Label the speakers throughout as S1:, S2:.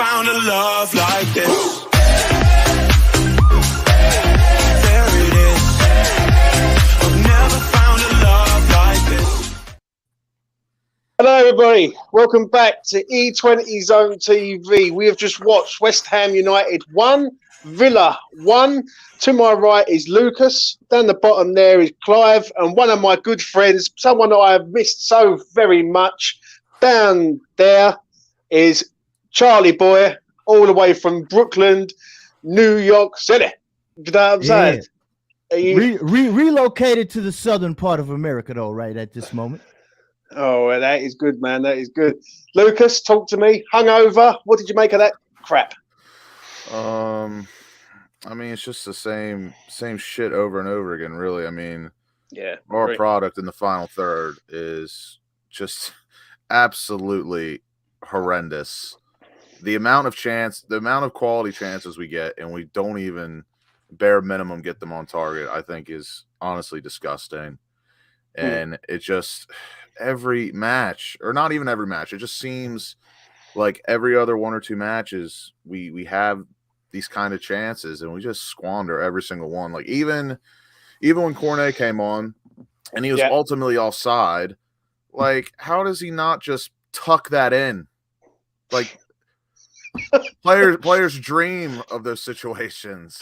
S1: found a love like this.
S2: Hello everybody, welcome back to E20 Zone TV. We have just watched West Ham United 1, Villa 1. To my right is Lucas, down the bottom there is Clive, and one of my good friends, someone that I have missed so very much, down there is Charlie Boy, all the way from Brooklyn, New York City. You know what I'm saying?
S3: Relocated to the southern part of America though, right at this moment.
S2: Oh, well, that is good, man. That is good. Lucas, talk to me. Hungover. What did you make of that crap?
S4: I mean, it's just the same shit over and over again, really. I mean,
S2: yeah,
S4: our product in the final third is just absolutely horrendous. The amount of quality chances we get, and we don't even bare minimum get them on target, I think is honestly disgusting. And it just every match, or not even every match, it just seems like every other one or two matches we have these kind of chances and we just squander every single one. Like even when Cornet came on and he was ultimately offside, like how does he not just tuck that in? Like players dream of those situations.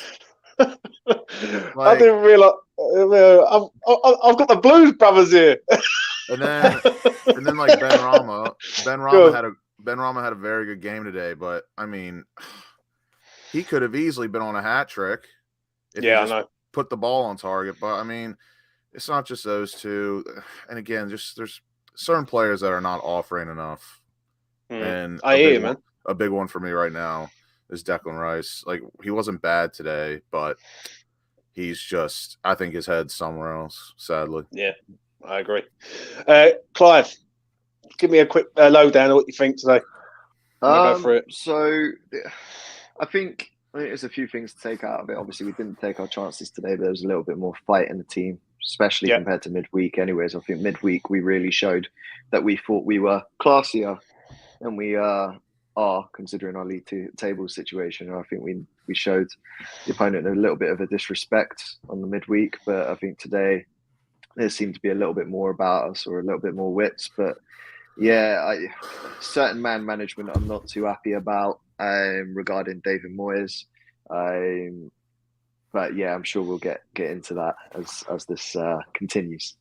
S2: I didn't realize. I've got the Blues Brothers here.
S4: and then like Benrahma had a very good game today, but I mean, he could have easily been on a hat trick if he just put the ball on target. But I mean, it's not just those two. And again, just there's certain players that are not offering enough. And
S2: I hear you, man.
S4: A big one for me right now is Declan Rice. Like, he wasn't bad today, but he's just, I think his head's somewhere else, sadly.
S2: Yeah, I agree. Clive, give me a quick lowdown of what you think today. Go for it.
S5: So, I think there's a few things to take out of it. Obviously, we didn't take our chances today, but there was a little bit more fight in the team, especially compared to midweek. Anyways, I think midweek we really showed that we thought we were classier than we are, considering our league table situation. I think we showed the opponent a little bit of a disrespect on the midweek, but I think today there seemed to be a little bit more about us, or a little bit more wits. But yeah, certain man management I'm not too happy about regarding David Moyes. But yeah, I'm sure we'll get into that as this continues.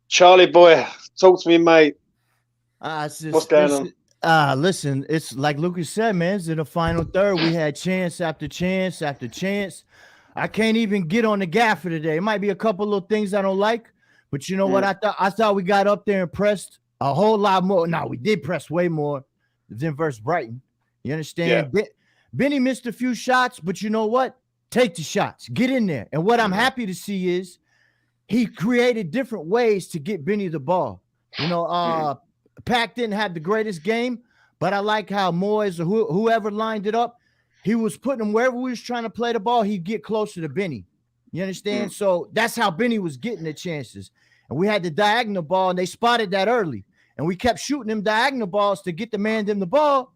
S2: Charlie Boy, talk to me, mate. What's going on?
S3: Listen, it's like Lucas said, man. It's in the final third. We had chance after chance after chance. I can't even get on the gaffer today. It might be a couple little things I don't like, but you know what? I thought we got up there and pressed a whole lot more. No, we did press way more than versus Brighton. You understand? Yeah. Benny missed a few shots, but you know what? Take the shots. Get in there. And what I'm happy to see is he created different ways to get Benny the ball. You know, Pack didn't have the greatest game, but I like how Moyes or whoever lined it up, he was putting him wherever we was trying to play the ball, he'd get closer to Benny. You understand? So that's how Benny was getting the chances. And we had the diagonal ball, and they spotted that early. And we kept shooting them diagonal balls to get the man them the ball.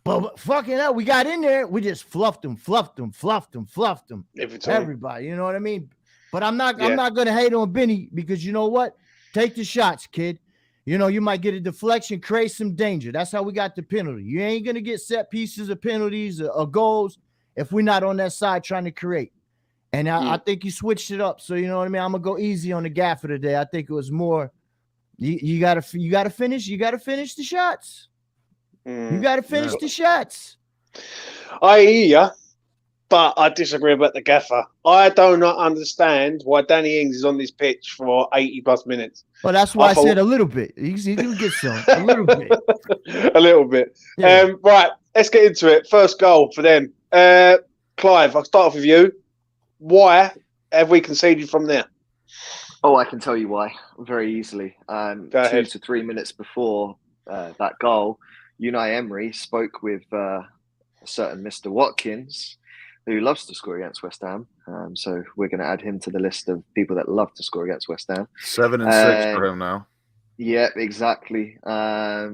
S3: But fucking hell, we got in there. We just fluffed them. Everybody, you know what I mean? But I'm not going to hate on Benny, because you know what? Take the shots, kid. You know, you might get a deflection, create some danger. That's how we got the penalty. You ain't going to get set pieces of penalties or goals if we're not on that side trying to create. And I think he switched it up. So, you know what I mean? I'm going to go easy on the gaffer today. I think it was more, you got to finish the shots. You got to finish the shots.
S2: I hear you, but I disagree about the gaffer. I do not understand why Danny Ings is on this pitch for 80-plus minutes.
S3: Well, that's why I said a little bit. He can get some. A little bit.
S2: A little bit. Yeah. Right, let's get into it. First goal for them. Clive, I'll start off with you. Why have we conceded from there?
S5: Oh, I can tell you why very easily. 2 to 3 minutes before that goal, Unai Emery spoke with a certain Mr. Watkins, who loves to score against West Ham. So we're going to add him to the list of people that love to score against West Ham.
S4: 7 and 6 for him now.
S5: Yeah, exactly.
S4: Or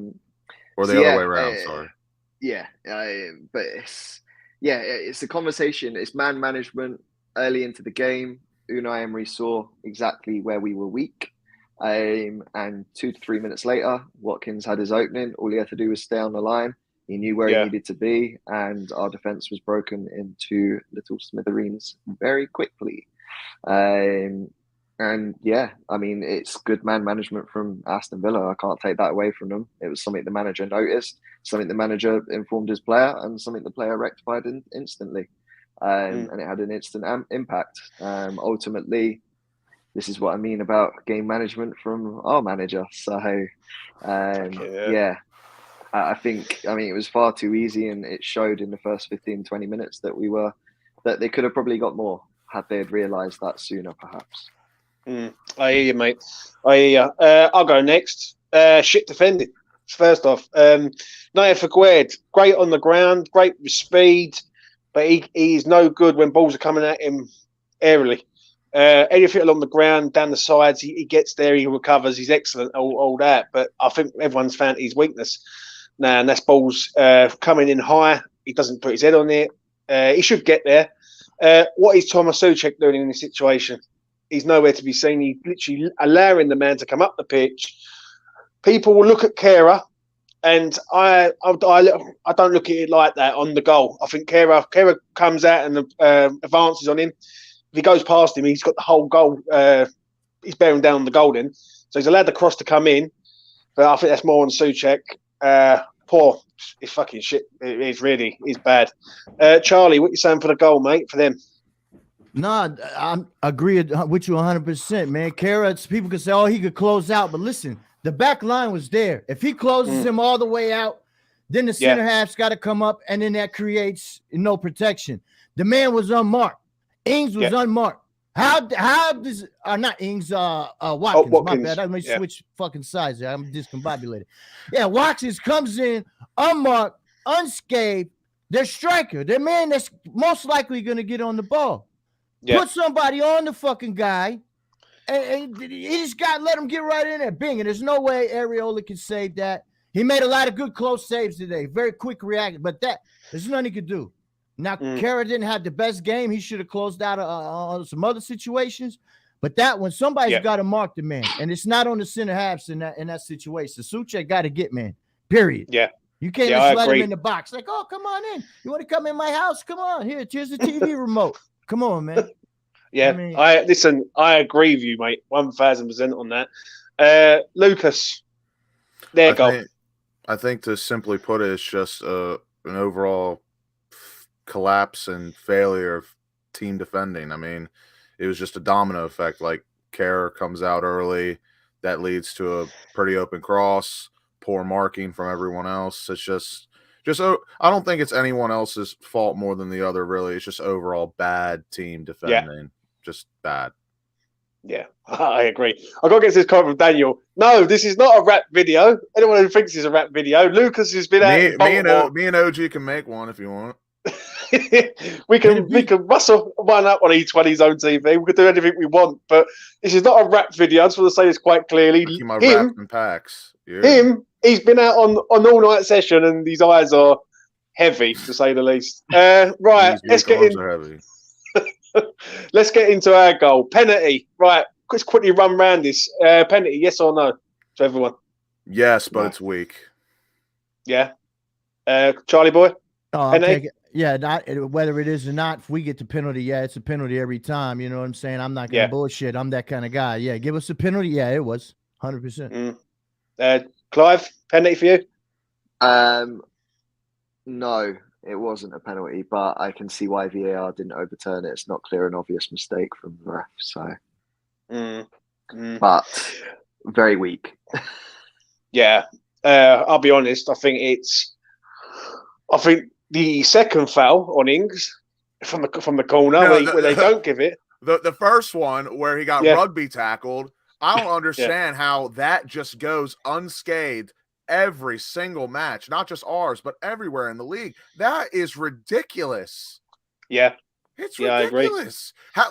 S4: the other way around, sorry.
S5: Yeah, but it's a conversation. It's man management early into the game. Unai Emery saw exactly where we were weak, and 2 to 3 minutes later, Watkins had his opening. All he had to do was stay on the line. He knew where he needed to be, and our defense was broken into little smithereens very quickly. And yeah, I mean, it's good man management from Aston Villa. I can't take that away from them. It was something the manager noticed, something the manager informed his player, and something the player rectified instantly. And it had an instant impact. Ultimately, this is what I mean about game management from our manager. So, I think, it was far too easy, and it showed in the first 15, 20 minutes that they could have probably got more had they had realised that sooner, perhaps.
S2: I hear you, mate. I hear you. I'll go next. Shit defended. First off, Naya Fagued, great on the ground, great with speed, but he's no good when balls are coming at him aerially. Anything along the ground, down the sides, he gets there, he recovers, he's excellent, all that. But I think everyone's found his weakness now, and that's balls coming in high. He doesn't put his head on it. He should get there. What is Thomas Souček doing in this situation? He's nowhere to be seen. He's literally allowing the man to come up the pitch. People will look at Kehrer, and I don't look at it like that on the goal. I think Kehrer comes out and advances on him. If he goes past him, he's got the whole goal. He's bearing down the goal then. So he's allowed the cross to come in. But I think that's more on Souček. Poor. It's fucking shit. It's bad. Charlie, what you saying for the goal, mate, for them?
S3: No, I agree with you 100%, man. Kehrer, people could say, oh, he could close out. But listen, the back line was there. If he closes him all the way out, then the center half's got to come up, and then that creates no protection. The man was unmarked. Ings was unmarked. How does not Ings, Watkins, my bad. Let me switch fucking sides there. I'm discombobulated. Yeah, Watkins comes in unmarked, unscathed. Their striker, their man that's most likely going to get on the ball. Yeah. Put somebody on the fucking guy, and he just let him get right in there. Bing, and there's no way Areola can save that. He made a lot of good close saves today. Very quick reaction, but there's nothing he could do. Now, Kehrer didn't have the best game. He should have closed out on some other situations. But that one, somebody's got to mark the man, and it's not on the center halves in that situation. Souček got to get man. Period. Yeah. You can't just let him in the box. Like, oh, come on in. You want to come in my house? Come on. Here's the TV remote. Come on, man.
S2: Yeah, I agree with you, mate. 1,000% on that. Lucas, there you go.
S4: I think to simply put it, it's just an overall collapse and failure of team defending. I mean, it was just a domino effect. Like, Kehrer comes out early. That leads to a pretty open cross, poor marking from everyone else. It's just I don't think it's anyone else's fault more than the other, really. It's just overall bad team defending. Yeah. Just bad.
S2: Yeah, I agree. I got to get this comment from Daniel. No, this is not a rap video. Anyone who thinks it's a rap video, Lucas has been out.
S4: Me and OG can make one if you want.
S2: we can rustle one up on E20 Zone TV. We can do anything we want, but this is not a rap video. I just want to say this quite clearly.
S4: Raps and packs.
S2: Yeah. He's been out on all night session, and his eyes are heavy, to say the least. Right, let's get in. Let's get into our goal. Penalty. Right, let's quickly run around this. Penalty, yes or no to everyone?
S4: Yes, but it's weak.
S2: Yeah. Charlie boy?
S3: Oh, penalty? Whether it is or not, if we get the penalty, it's a penalty every time. You know what I'm saying? I'm not going to bullshit. I'm that kind of guy. Yeah, give us a penalty. Yeah, it was 100%.
S2: Clive, penalty for you?
S5: No, it wasn't a penalty, but I can see why VAR didn't overturn it. It's not clear and obvious mistake from the ref. So, but very weak.
S2: Yeah, I'll be honest. I think the second foul on Ings from the corner where they don't give it.
S4: The first one where he got rugby tackled. I don't understand how that just goes unscathed every single match, not just ours, but everywhere in the league. That is ridiculous.
S2: Yeah.
S4: It's ridiculous. How,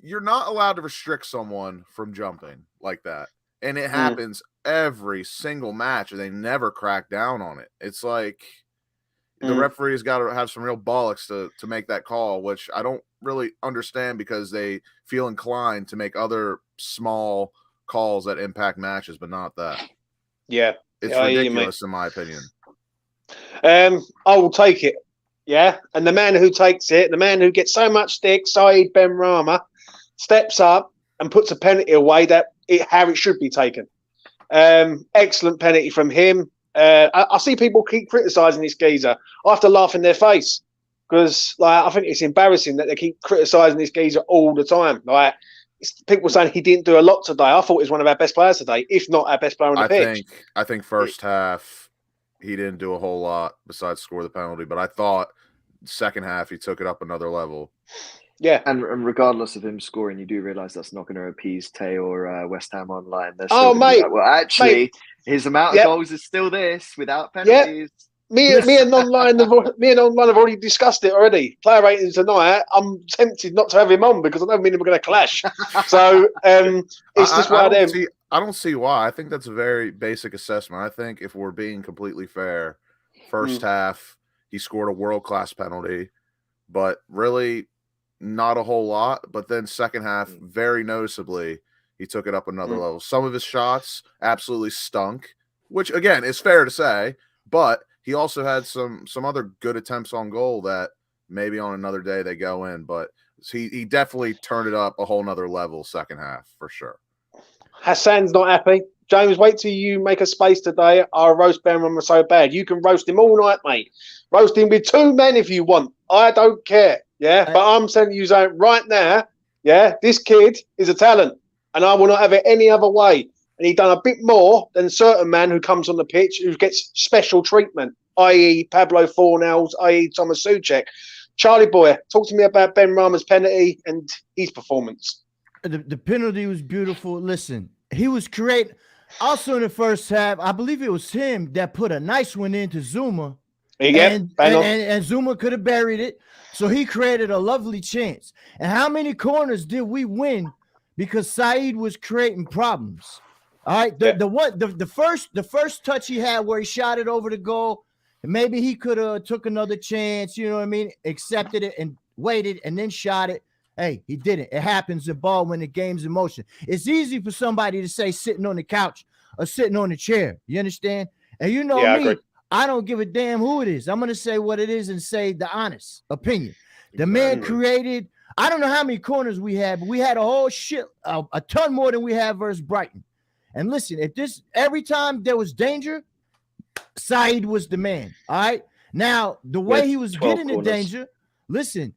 S4: you're not allowed to restrict someone from jumping like that. And it happens every single match, and they never crack down on it. It's like, the referee's got to have some real bollocks to make that call, which I don't really understand because they feel inclined to make other small calls that impact matches, but not that.
S2: Yeah.
S4: It's ridiculous in my opinion.
S2: I will take it. Yeah. And the man who takes it, the man who gets so much stick, Saeed Benrahma, steps up and puts a penalty away how it should be taken. Excellent penalty from him. I see people keep criticising this geezer. I have to laugh in their face because I think it's embarrassing that they keep criticising this geezer all the time. People saying he didn't do a lot today. I thought he was one of our best players today, if not our best player on the pitch.
S4: I think first half he didn't do a whole lot besides score the penalty, but I thought second half he took it up another level.
S2: Yeah,
S5: and regardless of him scoring, you do realise that's not going to appease Tay or West Ham Online.
S2: Mate,
S5: well, actually, his amount of goals is still this without penalties.
S2: Me and online have already discussed it already. Player ratings tonight. I'm tempted not to have him on because I don't mean we're going to clash. So it's just one of them.
S4: I don't see why. I think that's a very basic assessment. I think if we're being completely fair, first half he scored a world-class penalty, but really not a whole lot. But then second half, very noticeably, he took it up another level. Some of his shots absolutely stunk, which again is fair to say, but he also had some other good attempts on goal that maybe on another day they go in. But he definitely turned it up a whole nother level second half for sure.
S2: Hassan's not happy. James, wait till you make a space today. I'll roast Benrahma so bad. You can roast him all night, mate. Roast him with 2 men if you want. I don't care. Yeah, but I'm telling you right now, yeah, this kid is a talent and I will not have it any other way. And he done a bit more than certain man who comes on the pitch who gets special treatment, i.e. Pablo Fornells, i.e. Thomas Souček. Charlie boy, talk to me about Benrahma's penalty and his performance.
S3: The penalty was beautiful. Listen, he was creating. Also in the first half, I believe it was him that put a nice one into Zuma. And Zuma could have buried it. So he created a lovely chance. And how many corners did we win because Saeed was creating problems? All right. The first touch he had where he shot it over the goal, maybe he could have took another chance, you know what I mean? Accepted it and waited and then shot it. Hey, he didn't. It happens in ball when the game's in motion. It's easy for somebody to say sitting on the couch or sitting on the chair. You understand? And you know me, I don't give a damn who it is. I'm going to say what it is and say the honest opinion. The man created, I don't know how many corners we had, but we had a whole a ton more than we had versus Brighton. And listen, every time there was danger, Saeed was the man. All right. Now, the way he was getting the danger, listen,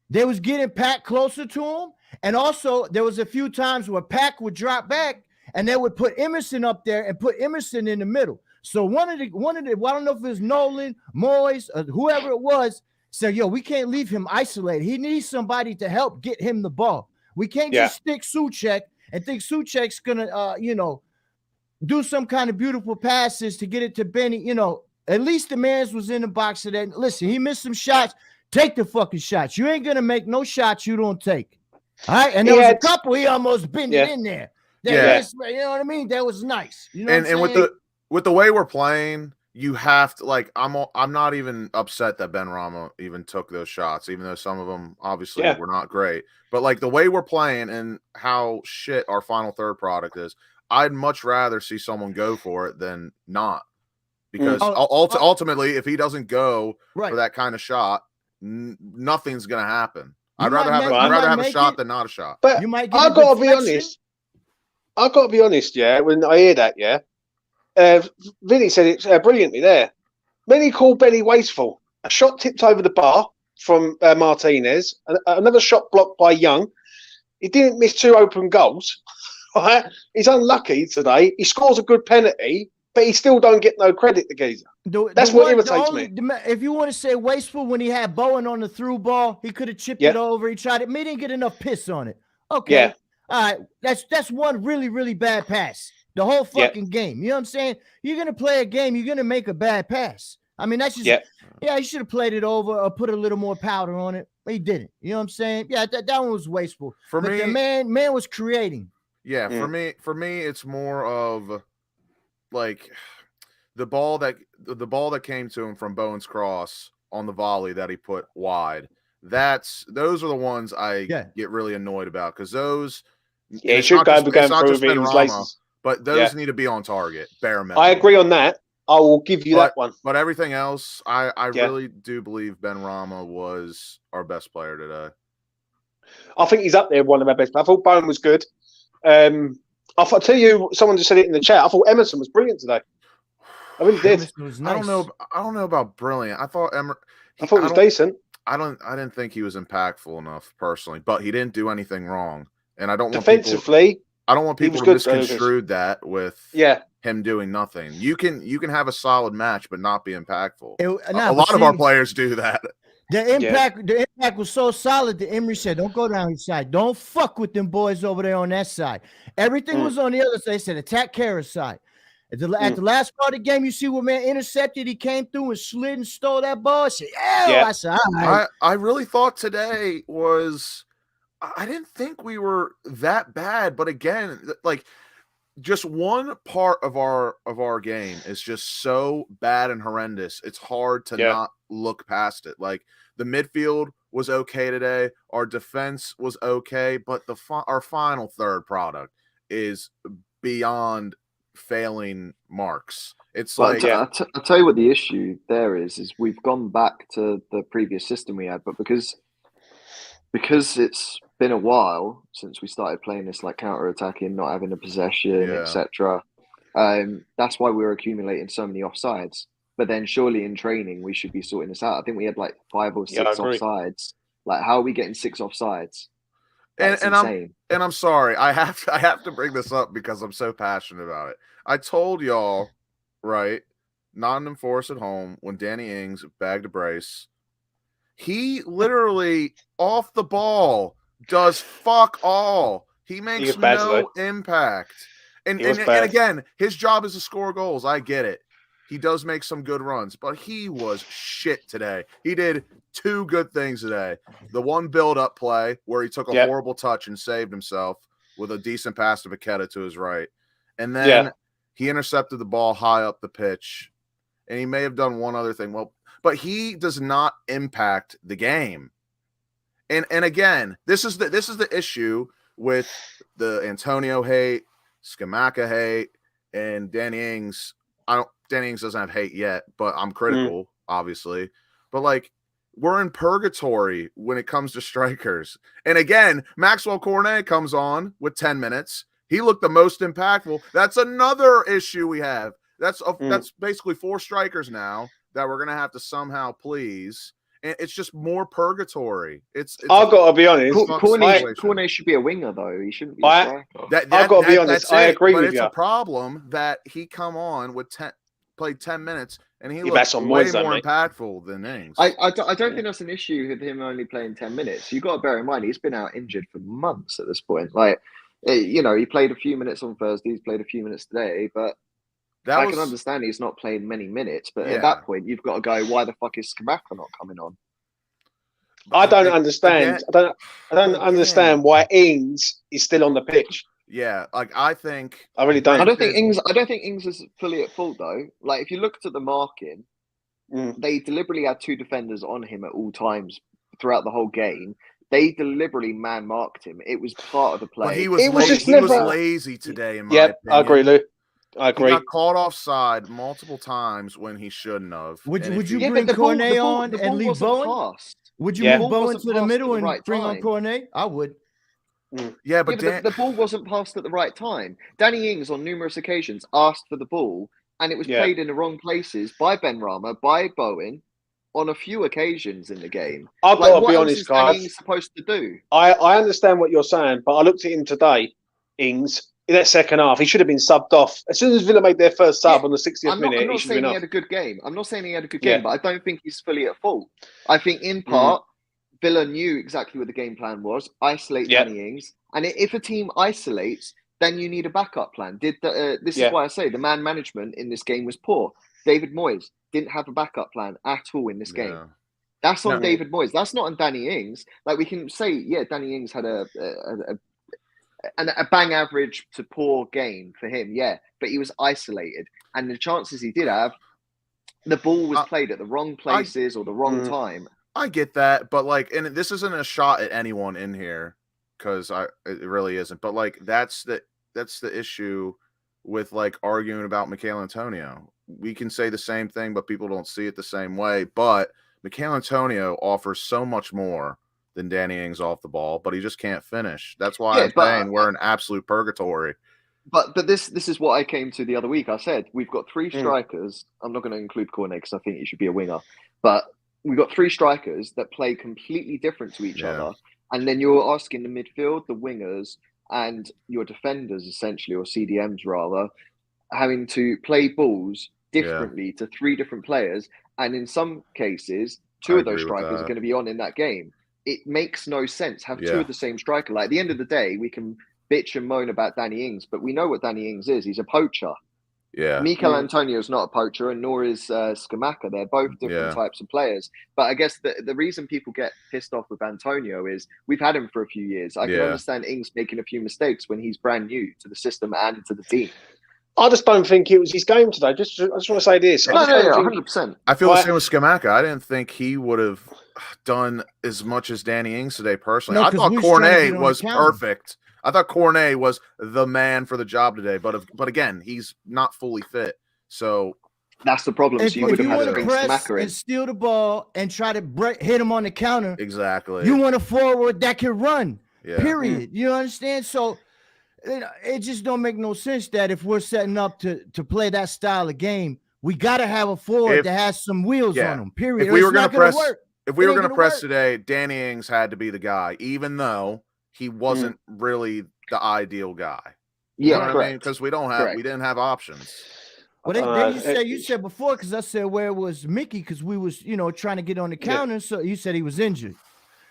S3: they was getting Pack closer to him. And also there was a few times where Pack would drop back and they would put Emerson up there and put Emerson in the middle. So one of the, I don't know if it was Nolan, Moyes, or whoever it was, said, yo, we can't leave him isolated. He needs somebody to help get him the ball. We can't just stick Souček and think Souček's going to, do some kind of beautiful passes to get it to Benny. At least the man was in the box of that. Listen, he missed some shots. Take the fucking shots. You ain't going to make no shots you don't take. All right? And there was a couple he almost bent it in there. You know what I mean? That was nice. You know
S4: and with the way we're playing, you have to I'm not even upset that Benrahma even took those shots, even though some of them obviously were not great. But the way we're playing and how shit our final third product is, I'd much rather see someone go for it than not. Because ultimately, if he doesn't go for that kind of shot, nothing's gonna happen. I'd rather have a shot than not a shot.
S2: But I gotta be honest. Yeah, when I hear that, Vinny said it brilliantly there. Many call Benny wasteful. A shot tipped over the bar from Martinez. Another shot blocked by Young. He didn't miss 2 open goals. Right? He's unlucky today. He scores a good penalty, but he still don't get no credit, the geezer. That's what irritates me.
S3: If you want to say wasteful, when he had Bowen on the through ball, he could have chipped it over. He tried it. He didn't get enough piss on it. Okay. Yeah. All right. That's one really, really bad pass. The whole fucking game. You know what I'm saying? You're going to play a game. You're going to make a bad pass. I mean, that's just, he should have played it over or put a little more powder on it. But he didn't. You know what I'm saying? Yeah, that one was wasteful. For me, the man was creating.
S4: Yeah, for me, it's more of the ball that came to him from Bowen's cross on the volley that he put wide. Those are the ones I get really annoyed about, because those.
S2: Yeah, he should go going through with his laces.
S4: But those need to be on target, bare minimum.
S2: I agree on that. I will give you that one.
S4: But everything else, I really do believe Benrahma was our best player today.
S2: I think he's up there, one of our best. I thought Bowen was good. I'll tell you, someone just said it in the chat. I thought Emerson was brilliant today. I really did.
S3: Nice.
S4: I don't know about brilliant. I thought
S2: I thought he was decent.
S4: I didn't think he was impactful enough personally, but he didn't do anything wrong. And I don't want
S2: defensively.
S4: I don't want people to misconstrue that with him doing nothing. You can have a solid match but not be impactful. A lot of our players do that.
S3: The impact was so solid that Emery said, "Don't go down his side. Don't fuck with them boys over there on that side." Everything was on the other side. They said, "Attack Kara's side." At the last part of the game, you see what man intercepted. He came through and slid and stole that ball. I said, I said, all right.
S4: I really thought today was. I didn't think we were that bad, but again, like just one part of our game is just so bad and horrendous. It's hard to not look past it. Like the midfield was okay today, our defense was okay, but our final third product is beyond failing marks. It's like
S5: I'll tell you what the issue there is we've gone back to the previous system we had, but because it's been a while since we started playing this like counter-attacking, not having a possession, etc. That's why we were accumulating so many offsides. But then surely in training we should be sorting this out. I think we had like 5 or 6 offsides. Like, how are we getting 6 offsides? That's insane.
S4: I'm sorry, I have to bring this up because I'm so passionate about it. I told y'all, right, Nottingham Forest at home when Danny Ings bagged a brace. He literally off the ball does fuck all. He makes no impact. And again, his job is to score goals. I get it. He does make some good runs, but he was shit today. He did 2 good things today. The one build-up play where he took a horrible touch and saved himself with a decent pass to Paqueta to his right. And then he intercepted the ball high up the pitch. And he may have done one other thing. But he does not impact the game. And again, this is the issue with the Antonio hate, Scamacca hate, and Danny Ings. Danny Ings doesn't have hate yet, but I'm critical, obviously. But like, we're in purgatory when it comes to strikers. And again, Maxwell Cornet comes on with 10 minutes. He looked the most impactful. That's another issue we have. That's basically 4 strikers now that we're gonna have to somehow please. And it's just more purgatory.
S2: I've got to be honest.
S5: Cornet should be a winger, though. He shouldn't be a striker.
S2: I've got to be honest. I agree with you.
S4: But it's a problem that he come on with played 10 minutes, and he looks way
S2: Moyes,
S4: more impactful than Ings.
S5: I don't think that's an issue with him only playing 10 minutes. You've got to bear in mind, he's been out injured for months at this point. Like, you know, he played a few minutes on Thursday, he's played a few minutes today, but I can understand he's not played many minutes, but at that point, you've got to go, why the fuck is Scamacca not coming on?
S2: I don't understand. I don't understand why Ings is still on the pitch.
S4: Yeah, like I
S2: really don't.
S5: I don't think Ings is fully at fault though. Like if you looked at the marking, they deliberately had 2 defenders on him at all times throughout the whole game. They deliberately man marked him. It was part of the play.
S4: But he was lazy today. In my opinion.
S2: I agree, Lou. I agree.
S4: He got caught offside multiple times when he shouldn't have.
S3: Would you bring Cornet on and leave Bowen? Would you move Bowen to the middle and bring on Cornet? I would.
S4: Yeah, but
S5: the ball wasn't passed at the right time. Danny Ings on numerous occasions asked for the ball, and it was played in the wrong places by Benrahma, by Bowen, on a few occasions in the game.
S2: I've got to be honest, guys.
S5: What else is Danny Ings supposed to do?
S2: I understand what you're saying, but I looked at him today, Ings, in that second half. He should have been subbed off. As soon as Villa made their first sub on the 60th minute,
S5: I'm not saying he had a good game. I'm not saying he had a good game, but I don't think he's fully at fault. I think in part, Villa knew exactly what the game plan was. Isolate Danny Ings. And if a team isolates, then you need a backup plan. This is why I say the man management in this game was poor. David Moyes didn't have a backup plan at all in this game. That's on David Moyes. That's not on Danny Ings. Like we can say, Danny Ings had a bang average to poor game for him, yeah. But he was isolated, and the chances he did have, the ball was played at the wrong places or the wrong time.
S4: I get that, but like, and this isn't a shot at anyone in here because it really isn't. But like, that's the issue with like arguing about Michail Antonio. We can say the same thing, but people don't see it the same way. But Michail Antonio offers so much more than Danny Ings off the ball, but he just can't finish. That's why I'm saying we're in absolute purgatory.
S5: But this is what I came to the other week. I said we've got 3 strikers. I'm not going to include Cornet because I think he should be a winger. But we've got 3 strikers that play completely different to each other. And then you're asking the midfield, the wingers, and your defenders, essentially, or CDMs rather, having to play balls differently to 3 different players. And in some cases, 2 of those strikers are going to be on in that game. It makes no sense. Have 2 of the same striker. Like, at the end of the day, we can bitch and moan about Danny Ings, but we know what Danny Ings is. He's a poacher.
S4: Yeah.
S5: Mikel Antonio is not a poacher, and nor is Scamacca. They're both different types of players. But I guess the reason people get pissed off with Antonio is we've had him for a few years. I can understand Ings making a few mistakes when he's brand new to the system and to the team.
S2: I just don't think it was his game today. I just want to say this.
S5: 100%.
S4: I feel the same with Scamacca. I didn't think he would have done as much as Danny Ings today, personally. I thought Cornet was perfect. I thought Cornet was the man for the job today, but again, he's not fully fit. So
S5: that's the problem.
S3: If
S5: so
S3: you want to press and steal the ball and try to hit him on the counter,
S4: exactly.
S3: You want a forward that can run.
S4: Yeah.
S3: Period. You understand? So it just don't make no sense that if we're setting up to play that style of game, we got to have a forward that has some wheels on him. Period.
S4: If we were going to press, today, Danny Ings had to be the guy, even though he wasn't really the ideal guy.
S5: Yeah,
S4: you know what I mean? Because we didn't have options.
S3: Well, you said before, because I said where was Mickey, because we was trying to get on the counter. So you said he was injured,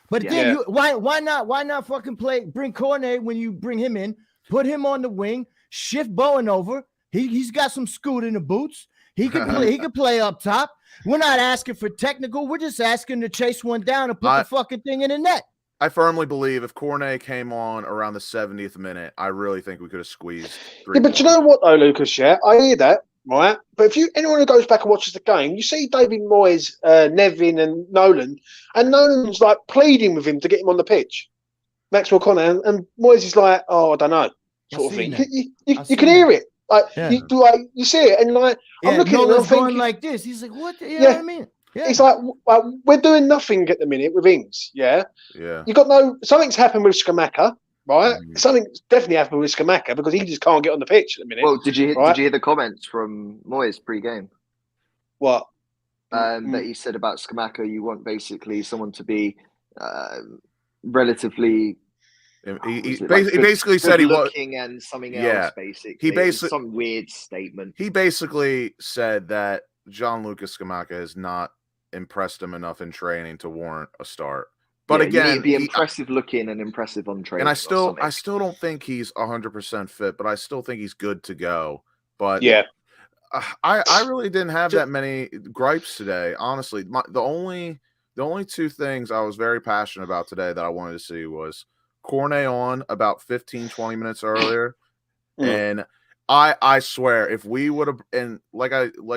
S3: but then why not fucking bring Cornet when you bring him in, put him on the wing, shift Bowen over. He's got some scoot in the boots. He can play. He can play up top. We're not asking for technical. We're just asking to chase one down and put the fucking thing in the net.
S4: I firmly believe if Cornet came on around the 70th minute, I really think we could have squeezed 3
S2: Yeah, but you know what, though, Lucas? Yeah, I hear that, right? But if anyone who goes back and watches the game, you see David Moyes, Nevin, and Nolan's like pleading with him to get him on the pitch. Maxwell Cornet, and Moyes is like, "Oh, I don't know," sort of thing. You can hear it. You see it, and I'm looking at him, I'm thinking,
S3: like this. He's like, "What? You know what I mean?" Yeah.
S2: It's like we're doing nothing at the minute with Ings. Yeah. You got something's happened with Scamacca, right? Something's definitely happened with Scamacca because he just can't get on the pitch at the minute.
S5: Well, did you hear the comments from Moyes pre-game?
S2: What?
S5: That he said about Scamacca, you want basically someone to be relatively.
S4: He basically said he was
S5: looking and something else. Basically,
S4: he basically
S5: some weird statement.
S4: He basically said that Gianluca Scamacca has not impressed him enough in training to warrant a start. But again,
S5: he'd be impressive looking and impressive on training.
S4: And I still don't think he's 100% fit, but I still think he's good to go. But I really didn't have that many gripes today. Honestly, the only 2 things I was very passionate about today that I wanted to see was Cornet on about 15-20 minutes earlier, and I swear, if we would have, and like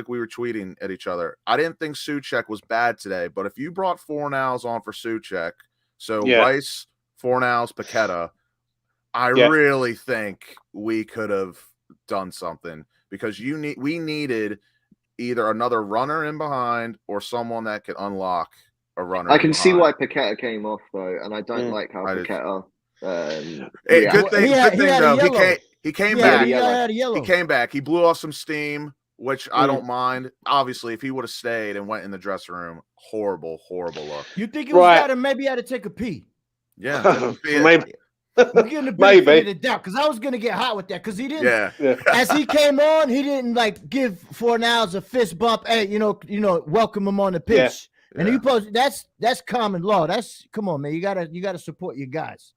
S4: we were tweeting at each other, I didn't think Souček was bad today, but if you brought Fornals on for Souček, Rice, Fornals, Paqueta, I really think we could have done something because we needed either another runner in behind or someone that could unlock a runner.
S5: I can see why Paqueta came off though, and I don't like how Paqueta.
S4: Good thing though. He came back.
S3: He
S4: came back. He blew off some steam, which I don't mind. Obviously, if he would have stayed and went in the dressing room, horrible look.
S3: You think it was that, or maybe he had to take a pee?
S4: Yeah,
S2: maybe.
S3: We're getting the benefit of the doubt because I was gonna get hot with that because he didn't.
S4: Yeah.
S3: As he came on, he didn't give Fornals a fist bump. Hey, welcome him on the pitch. And he posted that's common law. Come on, man. You gotta support your guys.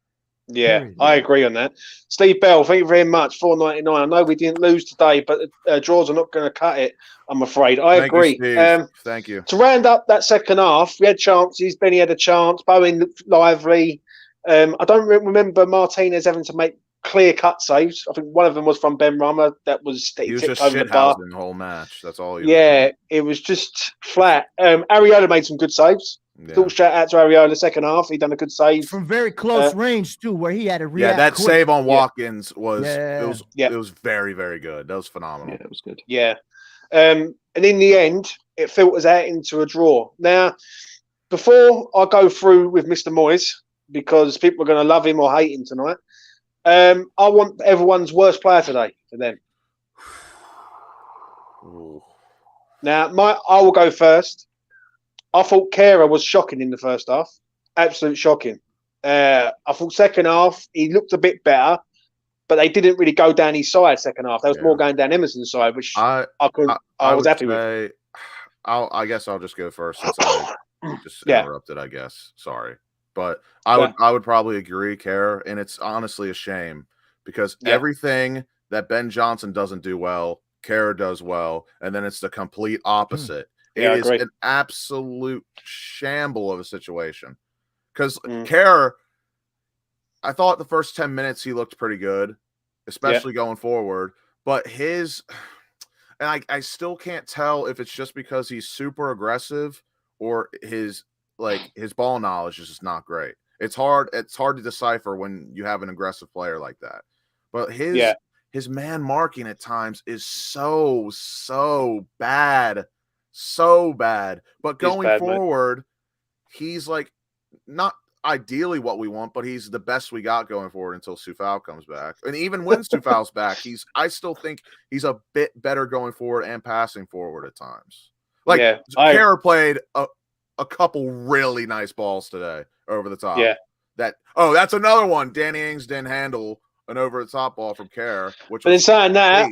S2: Yeah, I agree on that. Steve Bell, thank you very much. $4.99. I know we didn't lose today, but draws are not going to cut it, I'm afraid. I agree.
S4: Thank you.
S2: To round up that second half, we had chances. Benny had a chance. Bowen looked lively. I don't remember Martinez having to make clear-cut saves. I think one of them was from Benrahma. That
S4: He was
S2: tipped
S4: just
S2: over the bar.
S4: shithousing the whole match. That's all he was
S2: Yeah, it was just flat. Ariola made some good saves.
S4: doing.
S2: Still shout out to Ariola second half. He done a good save.
S3: From very close range, too, where he had to react
S4: Yeah, that
S3: quick.
S4: save on Watkins was
S3: Yeah.
S4: it was very, very good. That was phenomenal.
S5: Yeah, it was good.
S2: Yeah. And in the end, it filters out into a draw. Now, before I go through with Mr. Moyes, because people are going to love him or hate him tonight, I want everyone's worst player today for them.
S4: Ooh.
S2: Now, I will go first. I thought Kehrer was shocking in the first half. Absolute shocking. I thought second half, he looked a bit better, but they didn't really go down his side second half. There was more going down Emerson's side, which I was happy with.
S4: I guess I'll just go first since I just interrupted, I guess. Sorry. But I would probably agree, Kehrer, and it's honestly a shame because everything that Ben Johnson doesn't do well, Kehrer does well, and then it's the complete opposite. It is an absolute shamble of a situation. Because Kehrer, I thought the first 10 minutes he looked pretty good, especially going forward. But I still can't tell if it's just because he's super aggressive or his ball knowledge is just not great. It's hard to decipher when you have an aggressive player like that. But his man marking at times is so bad. So bad. But going forward, he's like not ideally what we want, but he's the best we got going forward until Soufal comes back. And even when Soufal's back, I still think he's a bit better going forward and passing forward at times. Like Kehrer played a couple really nice balls today over the top. Yeah. That's another one. Danny Ings didn't handle an over the top ball from Kehrer. But
S2: in saying that,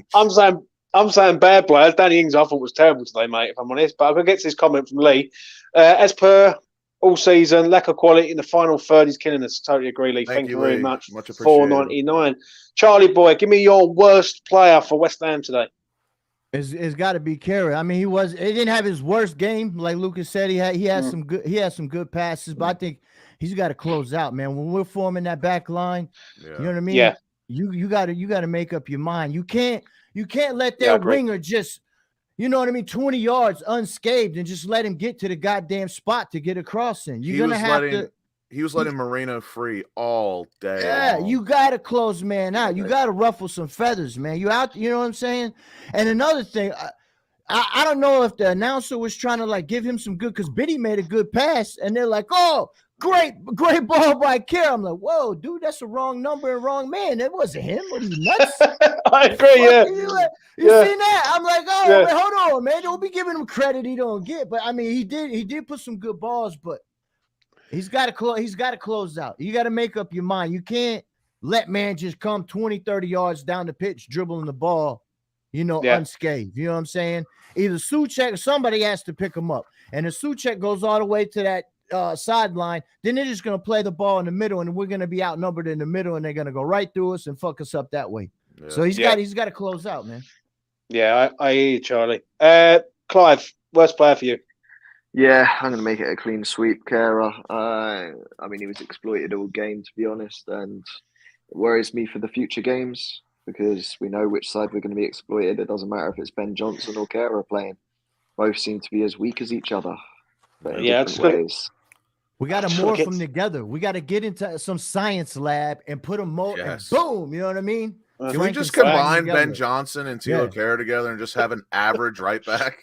S2: I'm saying bad players. Danny Ings, I thought was terrible today, mate. If I'm honest, but I'm gonna get to this comment from Lee. As per all season, lack of quality in the final third is killing us. Totally agree, Lee. Thank you very much.
S4: Much appreciated.
S2: $4.99. Charlie boy, give me your worst player for West Ham today.
S3: It's got to be Kehrer. I mean, he didn't have his worst game, like Lucas said. He had some good passes, but I think he's got to close out, man. When we're forming that back line, you know what I mean?
S2: Yeah.
S3: You gotta make up your mind. You can't let their winger just, you know what I mean, 20 yards unscathed and just let him get to the goddamn spot to get across in. He
S4: was letting Moreno free all day.
S3: Yeah, you got to close man out. You got to ruffle some feathers, man. You out, you know what I'm saying? And another thing, I don't know if the announcer was trying to like give him some good, because Biddy made a good pass, and they're like, oh, great ball by Kehrer. I'm like, whoa, dude, that's a wrong number and wrong man. That wasn't him. What are you nuts?
S2: I agree, yeah.
S3: You seen that? I'm like, oh, man, hold on, man. Don't be giving him credit he don't get. But I mean, he did put some good balls, but he's got to close out. You got to make up your mind. You can't let man just come 20, 30 yards down the pitch, dribbling the ball, unscathed. You know what I'm saying? Either Souček or somebody has to pick him up. And if Souček goes all the way to that sideline, then they're just going to play the ball in the middle, and we're going to be outnumbered in the middle, and they're going to go right through us and fuck us up that way. Yeah. So he's got to close out, man.
S2: Yeah, I hear you, Charlie. Clive, worst player for you?
S5: Yeah, I'm going to make it a clean sweep, Kehrer. I mean, he was exploited all game, to be honest, and it worries me for the future games because we know which side we're going to be exploited. It doesn't matter if it's Ben Johnson or Kehrer playing. Both seem to be as weak as each other, but in different ways.
S3: We got to morph them together. We got to get into some science lab and put them more, and boom, you know what I mean?
S4: Can we just combine Ben Johnson and Thilo Kehrer together and just have an average right back?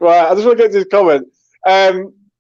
S2: Right, I just want to get to this comment.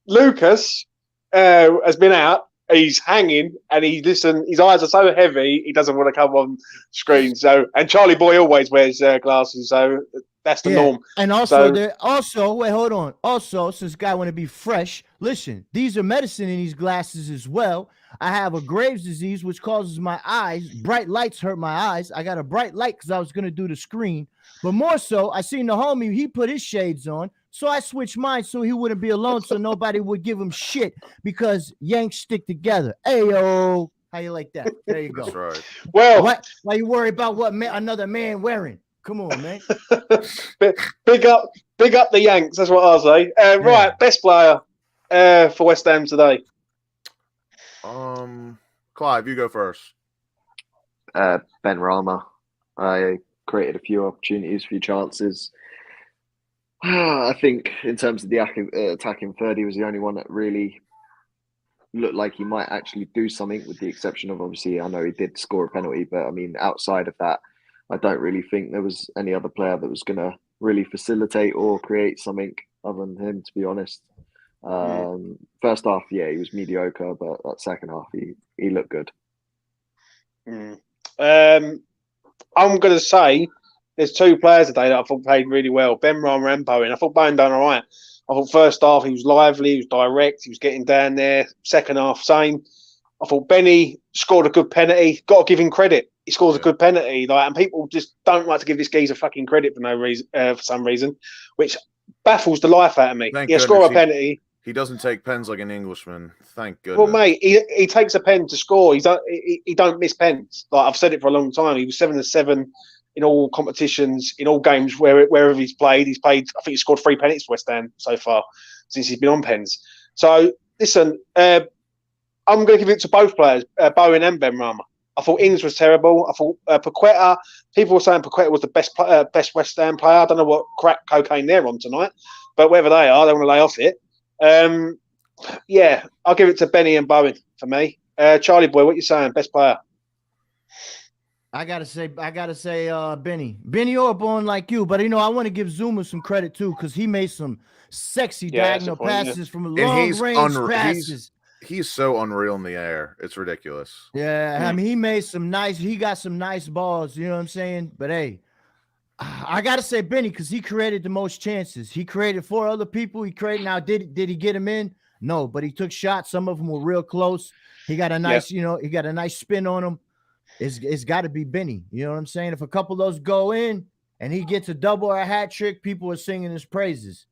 S2: Lucas has been out. He's hanging, and his eyes are so heavy he doesn't want to come on screen. So, and Charlie Boy always wears glasses, so that's the norm.
S3: And also, wait, hold on. Also, since guy want to be fresh, listen, these are medicine in these glasses as well. I have a Graves' disease, which causes my eyes. Bright lights hurt my eyes. I got a bright light because I was going to do the screen. But more so, I seen the homie, he put his shades on. So I switched mine so he wouldn't be alone, so nobody would give him shit because Yanks stick together. Ayo. How you like that? There you go.
S4: That's right.
S2: Well,
S3: why you worry about what another man wearing? Come on, man.
S2: Big up the Yanks. That's what I'll say. Right, best player for West Ham today.
S4: Clive, you go first.
S5: Benrahma. I created a few opportunities, a few chances. I think in terms of the attacking third, he was the only one that really looked like he might actually do something, with the exception of, obviously, I know he did score a penalty, but I mean, outside of that, I don't really think there was any other player that was going to really facilitate or create something other than him, to be honest. First half, yeah, he was mediocre, but that second half, he looked good.
S2: I'm going to say there's two players today that I thought played really well, Benrahma and Bowen. I thought Bowen done all right. I thought first half he was lively, he was direct, he was getting down there. Second half, same. I thought Benny scored a good penalty. Got to give him credit. He scores a good penalty, and people just don't like to give this geezer fucking credit for no reason, for some reason, which baffles the life out of me.
S4: Thank
S2: goodness score a penalty.
S4: He doesn't take pens like an Englishman. Thank goodness.
S2: Well, mate, he takes a pen to score. He don't miss pens. Like I've said it for a long time. He was 7-7 in all competitions, in all games wherever he's played. He's played. I think he scored 3 penalties for West Ham so far since he's been on pens. So listen, I'm going to give it to both players, Bowen and Benrahma. I thought Ings was terrible. I thought Paqueta. People were saying Paqueta was the best West Ham player. I don't know what crack cocaine they're on tonight, but wherever they are, they want to lay off it. Yeah, I'll give it to Benny and Bowen for me. Charlie boy, what you saying? Best player?
S3: I gotta say, Benny. Benny or Bowen like you, but I want to give Zuma some credit too, because he made some sexy diagonal passes from long range passes.
S4: He's so unreal in the air. It's ridiculous.
S3: Yeah, I mean, he got some nice balls, you know what I'm saying? But hey, I got to say Benny, because he created the most chances. He created 4 other people. Now, did he get him in? No, but he took shots. Some of them were real close. He got a nice, he got a nice spin on him. It's got to be Benny. You know what I'm saying? If a couple of those go in and he gets a double or a hat trick, people are singing his praises.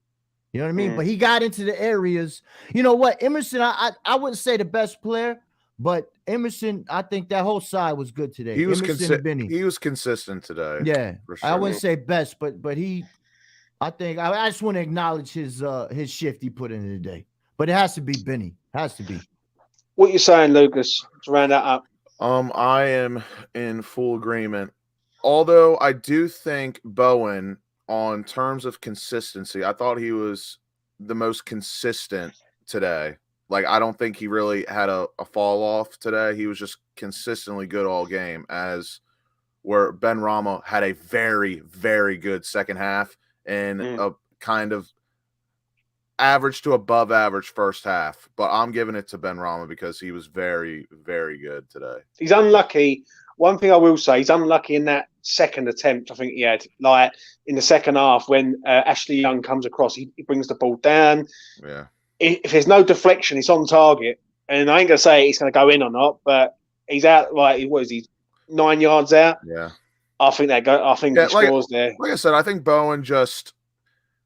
S3: You know what I mean? But he got into the areas. You know what? Emerson, I wouldn't say the best player, but Emerson, I think that whole side was good today.
S4: He was consistent today.
S3: Yeah,
S4: for sure.
S3: I wouldn't say best, but I think I just want to acknowledge his shift he put in today. But it has to be Benny. Has to be.
S2: What you saying, Lucas? To round that up.
S4: I am in full agreement. Although I do think Bowen, on terms of consistency, I thought he was the most consistent today. Like, I don't think he really had a fall off today. He was just consistently good all game, as where Benrahma had a very, very good second half and a kind of average to above average first half. But I'm giving it to Benrahma because he was very, very good today.
S2: He's unlucky. One thing I will say, he's unlucky in that second attempt. I think he had, like, in the second half when Ashley Young comes across, he brings the ball down.
S4: Yeah.
S2: If there's no deflection, it's on target. And I ain't going to say he's going to go in or not, but he's out, like, what is he, 9 yards out?
S4: Yeah.
S2: I think he scores there.
S4: Like I said, I think Bowen just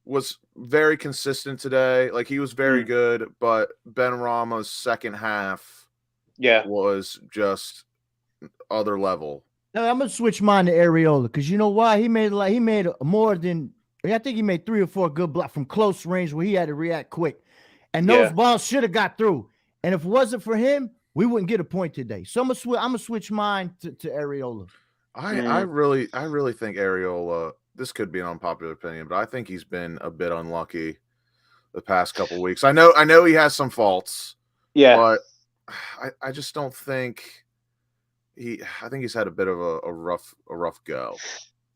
S4: was very consistent today. Like, he was very good, but Benrahma's second half was just other level.
S3: Now, I'm gonna switch mine to Areola, because you know why? He made more than, I think he made 3 or 4 good blocks from close range where he had to react quick. And those balls should have got through. And if it wasn't for him, we wouldn't get a point today. So I'm gonna switch mine to Areola.
S4: I really think Areola, this could be an unpopular opinion, but I think he's been a bit unlucky the past couple of weeks. I know he has some faults. Yeah. But I just don't think I think he's had a bit of a rough go.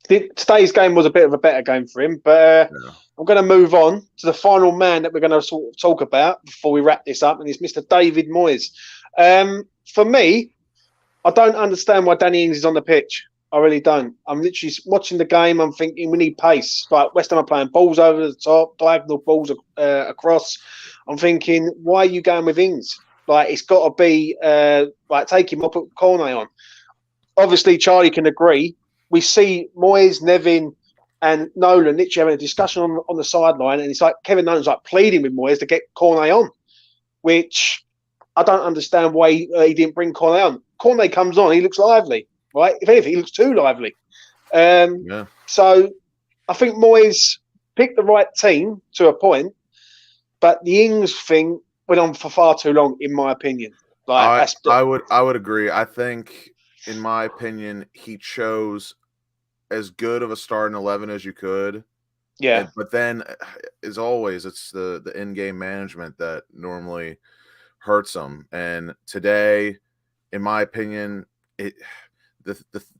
S2: Today's game was a bit of a better game for him, but I'm going to move on to the final man that we're going to sort of talk about before we wrap this up, and it's Mr. David Moyes. For me, I don't understand why Danny Ings is on the pitch. I really don't. I'm literally watching the game. I'm thinking we need pace. Like, West Ham are playing balls over the top, diagonal balls across. I'm thinking, why are you going with Ings? Like, it's got to be take him up, put Cornet on. Obviously, Charlie can agree. We see Moyes, Nevin, and Nolan literally having a discussion on the sideline, and it's like Kevin Nolan's like pleading with Moyes to get Cornet on, which I don't understand why he didn't bring Cornet on. Cornet comes on, he looks lively, right? If anything, he looks too lively. So I think Moyes picked the right team to a point, but the Ings thing went on for far too long, in my opinion.
S4: I would agree. I think in my opinion, he chose as good of a starting 11 as you could.
S2: Yeah.
S4: But then, as always, it's the in-game management that normally hurts him. And today, in my opinion, the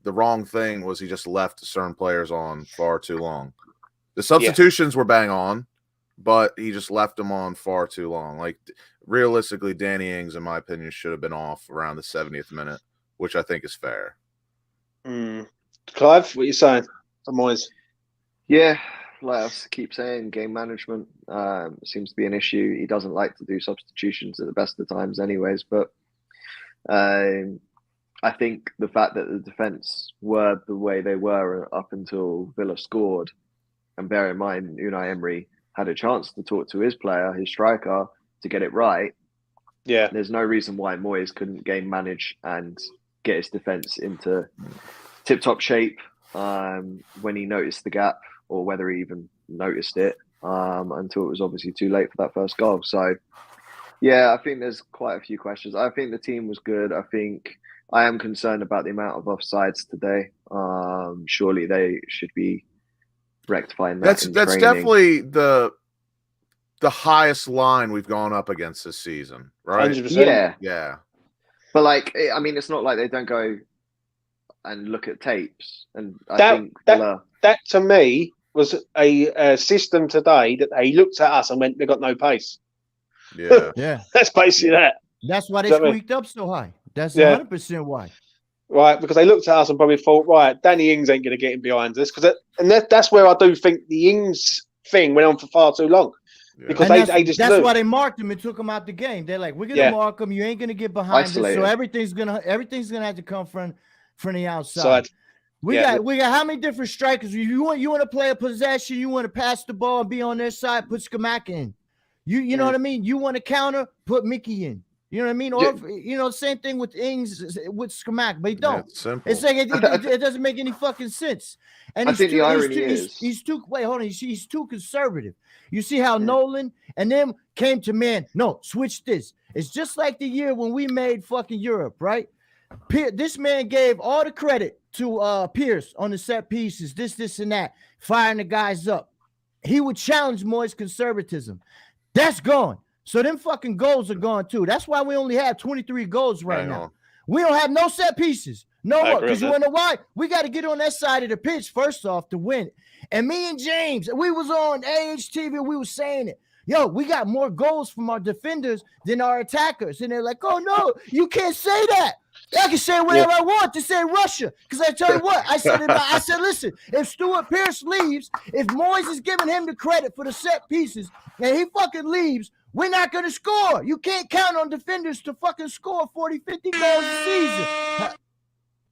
S4: wrong thing was he just left certain players on far too long. The substitutions were bang on, but he just left them on far too long. Like, realistically, Danny Ings, in my opinion, should have been off around the 70th minute, which I think is fair.
S2: Clive, what are you saying? Moyes?
S5: Yeah, like I keep saying, game management seems to be an issue. He doesn't like to do substitutions at the best of times anyways, but I think the fact that the defence were the way they were up until Villa scored, and bear in mind, Unai Emery had a chance to talk to his player, his striker, to get it right.
S2: Yeah.
S5: There's no reason why Moyes couldn't game manage and get his defence into tip-top shape when he noticed the gap, or whether he even noticed it until it was obviously too late for that first goal. So, yeah, I think there's quite a few questions. I think the team was good. I am concerned about the amount of offsides today. Surely they should be rectifying that.
S4: That's definitely the highest line we've gone up against this season, right?
S2: 100%.
S4: Yeah.
S5: But I mean, it's not like they don't go and look at tapes. And I think
S2: that to me was a system today that they looked at us and went, "They've got no pace."
S4: Yeah.
S3: Yeah.
S2: That's basically that.
S3: That's why they squeaked up so high. That's 100% why.
S2: Right, because they looked at us and probably thought, right, Danny Ings ain't going to get in behind us. That's where I do think the Ings thing went on for far too long. Yeah. Because that's
S3: why they marked him and took him out the game. They're like, we're going to mark him. You ain't going to get behind us. So everything's going to have to come from the outside. We got how many different strikers? You want to play a possession, you want to pass the ball and be on their side, put Scamacca in. You know what I mean? You want to counter, put Mickey in. You know what I mean? Or same thing with Ings with Scamacca, but he don't. It's like it doesn't make any fucking sense. And
S5: I think the irony is
S3: he's too he's too conservative. You see how Nolan and them came to switch this. It's just like the year when we made fucking Europe, right? This man gave all the credit to Pierce on the set pieces, this and that, firing the guys up. He would challenge Moyes' conservatism. That's gone. So them fucking goals are gone too. That's why we only have 23 goals right now. We don't have no set pieces. No more. Because you want to know why? We got to get on that side of the pitch first off to win. And me and James, we was on AHTV, we was saying it. Yo, we got more goals from our defenders than our attackers. And they're like, oh no, you can't say that. I can say whatever I want to say Russia. Because I tell you what, I said, listen, if Stuart Pearce leaves, if Moyes is giving him the credit for the set pieces, and he fucking leaves, we're not going to score. You can't count on defenders to fucking score 40, 50 goals a season.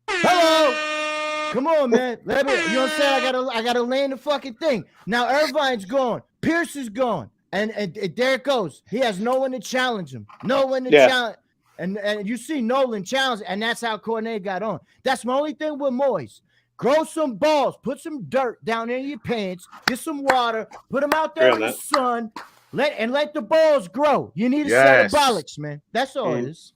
S3: Hello. Come on, man. You know what I'm saying? I gotta land the fucking thing. Now Irvine's gone. Pearce is gone. And there it goes. He has no one to challenge him. No one to challenge. And you see Nolan challenge, and that's how Cornet got on. That's my only thing with Moyes. Grow some balls. Put some dirt down in your pants. Get some water. Put them out there in the sun. Let the balls grow. You need a set of bollocks, man. That's all it is.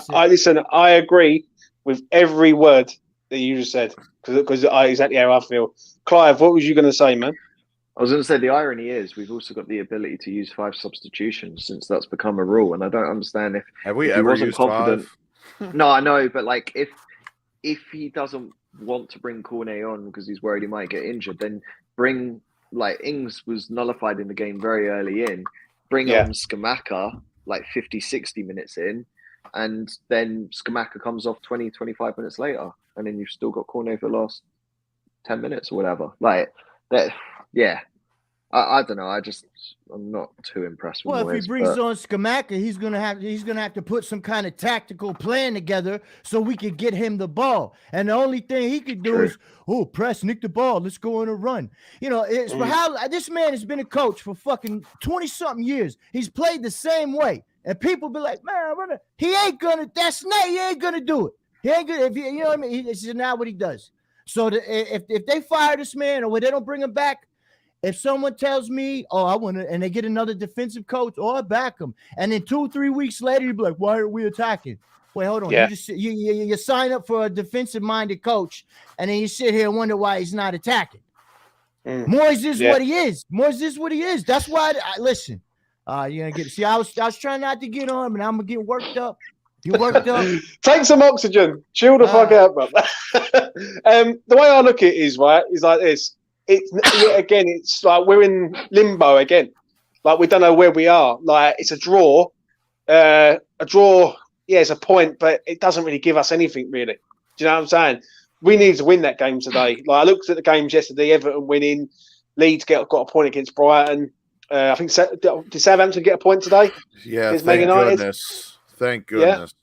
S2: Listen, I agree with every word that you just said because exactly how I feel. Clive, what was you going to say, man?
S5: I was going to say the irony is we've also got the ability to use 5 substitutions since that's become a rule, and I don't understand if
S4: we ever used 5?
S5: No, I know, but like if he doesn't want to bring Cornet on because he's worried he might get injured, then bring Ings was nullified in the game very early in. Bring on Scamacca 50, 60 minutes in, and then Scamacca comes off 20, 25 minutes later, and then you've still got Cornet for the last 10 minutes or whatever. Like that. Yeah, I don't know. I'm not too impressed with.
S3: Well,
S5: Moyes,
S3: if he brings on Scamacca, he's gonna have to put some kind of tactical plan together so we could get him the ball. And the only thing he could do is, press, nick the ball, let's go on a run. You know, it's how this man has been a coach for fucking 20-something years. He's played the same way, and people be like, man, he ain't gonna. He ain't gonna do it. He ain't gonna. You know what I mean? It's not what he does. So if they fire this man or they don't bring him back. If someone tells me, oh, I want to, and they get another defensive coach, or I back them, and then 2-3 weeks later, you'd be like, why are we attacking? Wait, hold on.
S2: Yeah.
S3: You sign up for a defensive-minded coach, and then you sit here and wonder why he's not attacking. Moyes is what he is. Moyes is what he is. That's why listen. You're gonna get. See, I was trying not to get on, and I'm gonna get worked up. You worked up.
S2: Take some oxygen. Chill the fuck out, bro. The way I look at it is like this. It's like we're in limbo again. Like we don't know where we are. Like it's a draw. A draw. Yeah, it's a point, but it doesn't really give us anything, really. Do you know what I'm saying? We need to win that game today. Like I looked at the games yesterday. Everton winning. Leeds got a point against Brighton. I think did Southampton get a point today?
S4: Yeah, thank goodness. Thank goodness.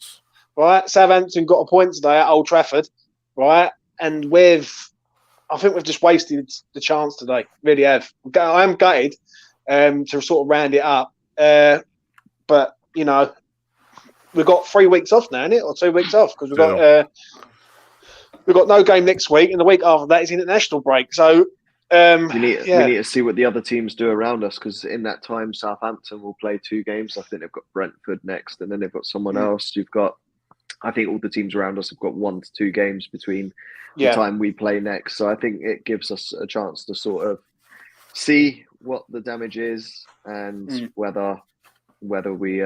S2: Yeah. Right, Southampton got a point today at Old Trafford. Right, and I think we've just wasted the chance today. Really have. I am gutted to sort of round it up. But you know, we've got 3 weeks off now, innit? Or 2 weeks off because we've got no game next week, and the week after that is international break. So
S5: we need to see what the other teams do around us, because in that time, Southampton will play 2 games. I think they've got Brentford next, and then they've got someone else. You've got, I think all the teams around us have got 1 to 2 games between the time we play next. So I think it gives us a chance to sort of see what the damage is and whether we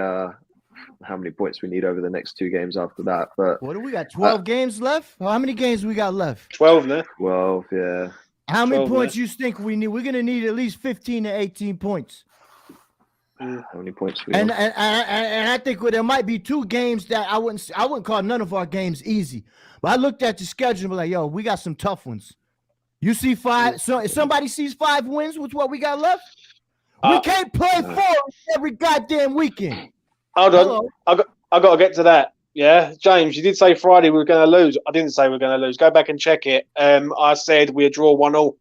S5: how many points we need over the next 2 games after that. But
S3: what do we got? 12 games left? How many games we got left?
S2: 12 now.
S5: 12, yeah.
S3: How many points you think we need? We're going to need at least 15 to 18 points.
S5: How many points?
S3: And I think there might be 2 games that I wouldn't call none of our games easy. But I looked at the schedule and be like, yo, we got some tough ones. You see 5. So if somebody sees 5 wins with what we got left, we can't play 4 every goddamn weekend.
S2: Hold on. I got to get to that. Yeah, James, you did say Friday we were going to lose. I didn't say we were going to lose. Go back and check it. I said we'd draw 1-1.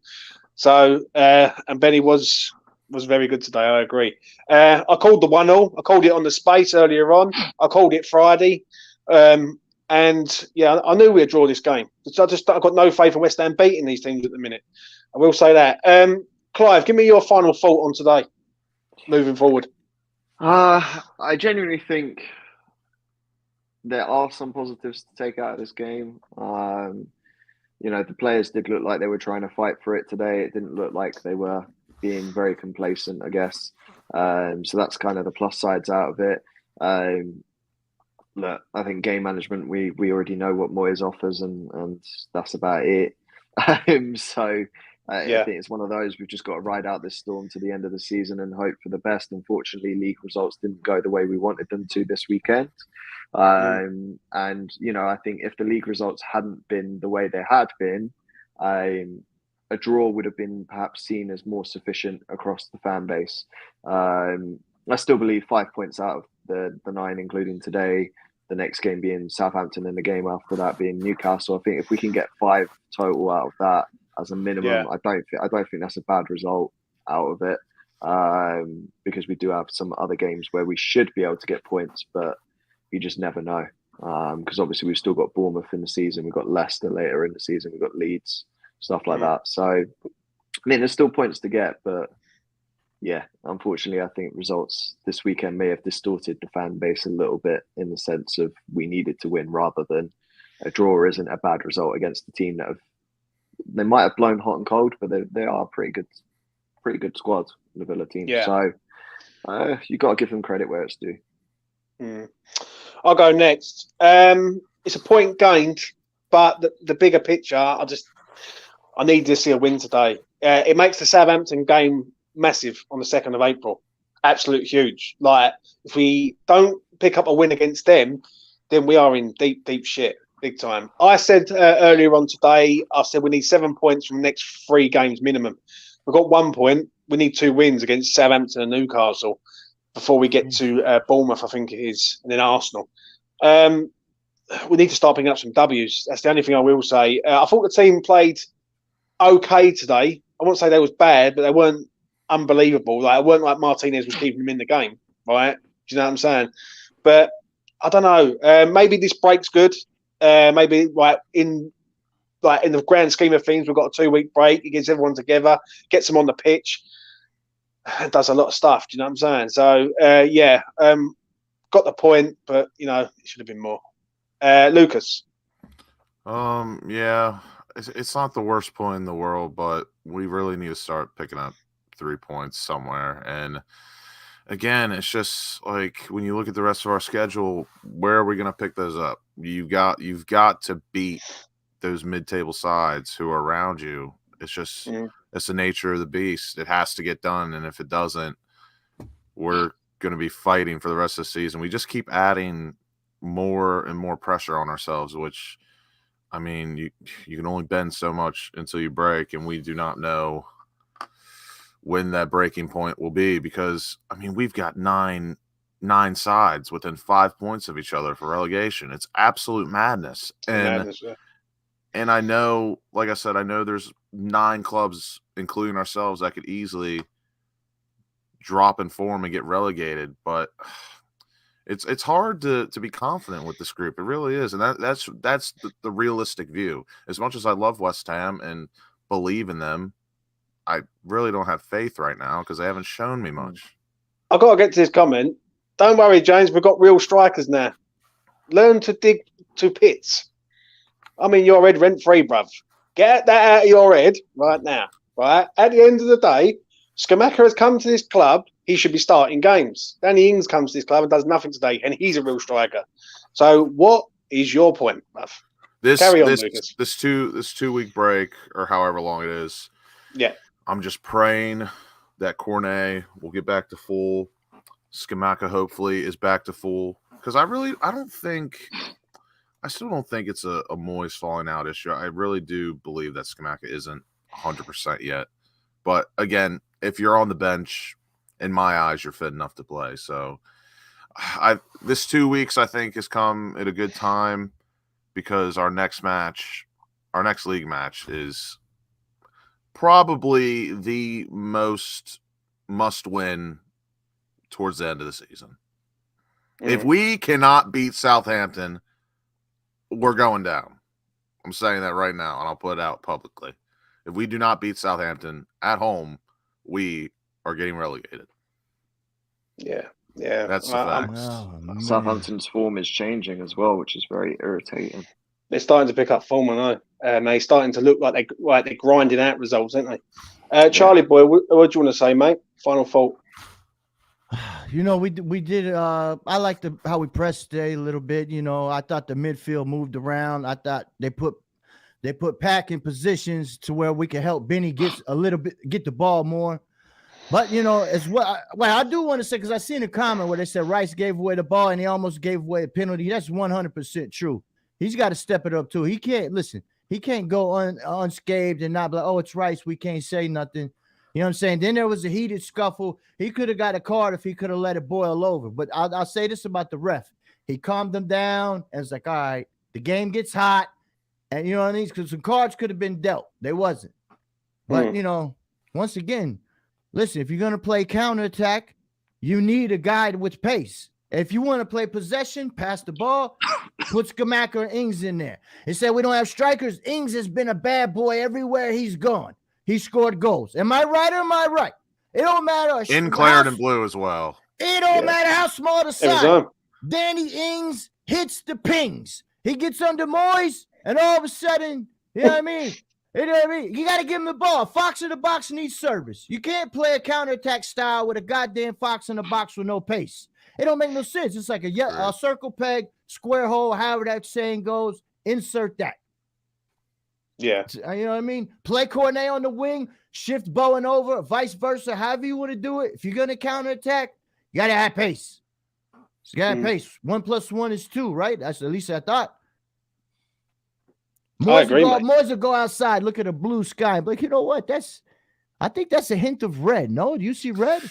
S2: So, and Benny was very good today. I agree. I called the 1-0. I called it on the space earlier on. I called it Friday. And yeah, I knew we'd draw this game. I've got no faith in West Ham beating these teams at the minute. I will say that. Clive, give me your final thought on today, moving forward.
S5: I genuinely think there are some positives to take out of this game. You know, the players did look like they were trying to fight for it today. It didn't look like they were being very complacent, I guess. So that's kind of the plus sides out of it. Look, I think game management, we already know what Moyes offers, and that's about it. I think it's one of those, we've just got to ride out this storm to the end of the season and hope for the best. Unfortunately, league results didn't go the way we wanted them to this weekend. And, you know, I think if the league results hadn't been the way they had been, a draw would have been perhaps seen as more sufficient across the fan base. I still believe 5 points out of the 9, including today, the next game being Southampton and the game after that being Newcastle. I think if we can get 5 total out of that as a minimum, I don't think that's a bad result out of it, because we do have some other games where we should be able to get points, but you just never know. Because obviously we've still got Bournemouth in the season, we've got Leicester later in the season, we've got Leeds, stuff like that. So, I mean, there's still points to get, but yeah, unfortunately, I think results this weekend may have distorted the fan base a little bit in the sense of we needed to win rather than a draw isn't a bad result against the team that they might have blown hot and cold, but they are a pretty good squad, the Villa team. Yeah. So you got to give them credit where it's due.
S2: I'll go next. It's a point gained, but the bigger picture, I need to see a win today. It makes the Southampton game massive on the 2nd of April. Absolute huge. Like, if we don't pick up a win against them, then we are in deep shit, big time. I said earlier on today, I said we need 7 points from the next 3 games minimum. We've got 1 point. We need 2 wins against Southampton and Newcastle before we get to Bournemouth, I think it is, and then Arsenal. We need to start picking up some W's. That's the only thing I will say. I thought the team played okay today. I won't say they was bad, but they weren't unbelievable. Like, it weren't like Martinez was keeping them in the game, right? Do you know what I'm saying? But I don't know. Maybe this break's good. Maybe like in like in the grand scheme of things, we've got a 2-week break. He gets everyone together, gets them on the pitch, and does a lot of stuff. Do you know what I'm saying? So got the point, but it should have been more. Lucas.
S4: Yeah, it's not the worst point in the world, but we really need to start picking up 3 points somewhere. And again, it's just like when you look at the rest of our schedule, where are we going to pick those up? You've got to beat those mid-table sides who are around you. It's just it's the nature of the beast. It has to get done, and if it doesn't, we're going to be fighting for the rest of the season. We just keep adding more and more pressure on ourselves, which, I mean, you can only bend so much until you break, and we do not know when that breaking point will be, because, I mean, we've got nine sides within 5 points of each other for relegation. It's absolute madness. And I know, like I said, I know there's 9 clubs, including ourselves, that could easily drop in form and get relegated, but it's hard to be confident with this group. It really is, and that's the realistic view. As much as I love West Ham and believe in them, I really don't have faith right now because they haven't shown me much.
S2: I've got to get to this comment. Don't worry, James. We've got real strikers now. Learn to dig to pits. I'm in your head rent-free, bruv. Get that out of your head right now. Right? At the end of the day, Scamacca has come to this club. He should be starting games. Danny Ings comes to this club and does nothing today, and he's a real striker. So what is your point, bruv? Carry on, Lucas.
S4: This 2-week break, or however long it is,
S2: yeah,
S4: I'm just praying that Cornet will get back to full. Scamacca hopefully is back to full, because I still don't think it's a Moyes falling out issue. I really do believe that Scamacca isn't 100% yet. But again, if you're on the bench, in my eyes, you're fit enough to play. So this 2 weeks, I think, has come at a good time, because our next league match is probably the most must-win towards the end of the season. If we cannot beat Southampton, we're going down. I'm saying that right now, and I'll put it out publicly. If we do not beat Southampton at home, we are getting relegated.
S2: Yeah.
S4: That's the fact.
S5: Southampton's form is changing as well, which is very irritating.
S2: They're starting to pick up form, I know. And they're starting to look like they're grinding out results, aren't they? Charlie boy, what do you want to say, mate? Final thought.
S3: We did. I liked how we pressed today a little bit. I thought the midfield moved around. I thought they put Pack in positions to where we could help Benny get the ball more. But as well, I do want to say, because I seen a comment where they said Rice gave away the ball and he almost gave away a penalty. That's 100% true. He's got to step it up too. He can't He can't go unscathed and not be like, oh, it's Rice. We can't say nothing. You know what I'm saying? Then there was a heated scuffle. He could have got a card if he could have let it boil over. But I'll say this about the ref. He calmed them down and was like, all right, the game gets hot. And you know what I mean? Because some cards could have been dealt. They wasn't. But, once again, listen, if you're going to play counterattack, you need a guy with pace. If you want to play possession, pass the ball, put Scamacca or Ings in there. They said we don't have strikers. Ings has been a bad boy everywhere he's gone. He scored goals. Am I right or am I right? It don't matter.
S4: In claret and blue as well.
S3: It don't matter how small the side. Danny Ings hits the pings. He gets under Moyes, and all of a sudden, you know what I mean? You got to give him the ball. Fox in the box needs service. You can't play a counterattack style with a goddamn fox in the box with no pace. It don't make no sense. It's like a circle peg, square hole, however that saying goes. Insert that.
S2: Yeah.
S3: You know what I mean? Play Cornet on the wing, shift Bowen over, vice versa, however you want to do it. If you're going to counterattack, you got to have pace. You got to have pace. 1 + 1 is 2, right? That's at least I thought. Moyes will go outside, look at a blue sky, but you know what? I think that's a hint of red. No? Do you see red?